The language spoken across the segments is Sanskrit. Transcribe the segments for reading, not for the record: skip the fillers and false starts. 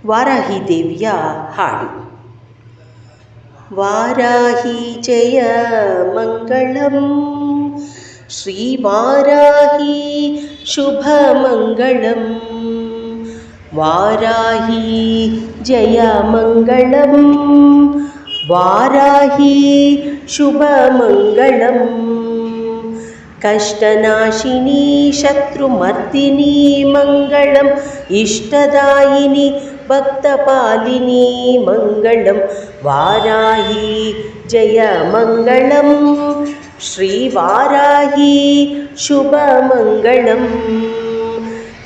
ವಾರಾಹಿ ದೇವಿಯ ಹಾಡು. ವಾರಾಹಿ ಜಯ ಮಂಗಳಂ, ಶ್ರೀ ವಾರಾಹಿ ಶುಭ ಮಂಗಳಂ. ವಾರಾಹಿ ಜಯ ಮಂಗಳಂ, ವಾರಾಹಿ ಶುಭ ಮಂಗಳಂ. ಕಷ್ಟನಾಶಿನಿ ಶತ್ರುಮರ್ದಿನಿ ಮಂಗಳಂ, ಇಷ್ಟದಾಯಿನಿ ಭಕ್ತಪಾಲಿನಿ ಮಂಗಳಂ. ವಾರಾಹಿ ಜಯ ಮಂಗಳಂ, ಶ್ರೀ ವಾರಾಹಿ ಶುಭ ಮಂಗಳಂ.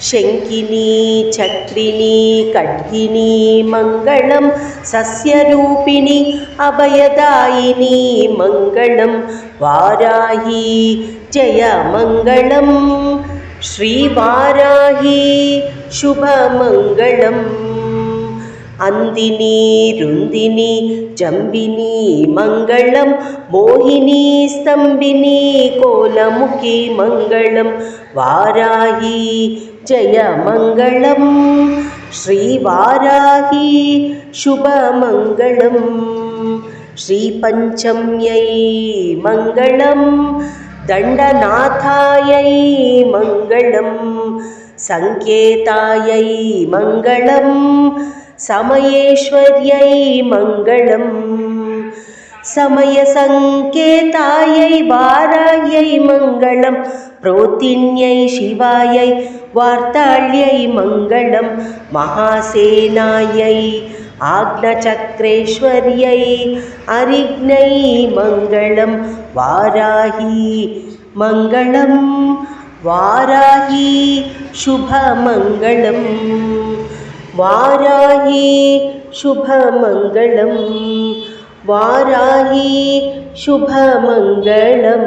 ಶಂಕಿನಿ ಚಕ್ರಿಣಿ ಖಡ್ಗಿನಿ ಮಂಗಳಂ, ಸಸ್ಯರೂಪಿಣಿ ಅಭಯದಾಯಿನಿ ಮಂಗಳಂ. ವಾರಾಹಿ ಜಯ ಮಂಗಳಂ, ಶ್ರೀ ವಾರಾಹಿ ಶುಭ ಮಂಗಳಂ. ಅಂದಿನಿ ರುಂದಿನಿ ಜಂಬಿನಿ ಮಂಗಳಂ, ಮೋಹಿನಿ ಸ್ತಂಭಿನಿ ಕೋಲಮುಖಿ ಮಂಗಳಂ. ವಾರಾಹಿ ಜಯ ಮಂಗಳಂ, ಶ್ರೀ ವಾರಾಹಿ ಶುಭ ಮಂಗಳಂ. ಶ್ರೀ ಪಂಚಮ್ಯೈ ಮಂಗಳಂ, ದಂಡನಾಥಾಯೈ ಮಂಗಳಂ. ಸಂಕೇತಾಯೈ ಮಂಗಳಂ, ಸಮಯೇಶ್ವರ್ಯೈ ಮಂಗಳಂ. ಸಮಯ ಸಂಕೇತಾಯೈ ವಾರಾಹ್ಯೈ ಮಂಗಳಂ, ಪ್ರೋತಿನ್ಯೈ ಶಿವಾಯೈ ವಾರ್ತಾಳ್ಯೈ ಮಂಗಳಂ. ಮಹಾಸೇನಾಯೈ ಆಜ್ಞಚಕ್ರೇಶ್ವರ್ಯೈ ಅರಿಘ್ನೈ ಮಂಗಳಂ. ವಾರಾಹಿ ಮಂಗಳಂ, ವಾರಾಹಿ ಶುಭ ಮಂಗಳಂ. ವಾರಾಹಿ ಶುಭ ಮಂಗಳಂ, ವಾರಾಹಿ ಶುಭ ಮಂಗಳಂ.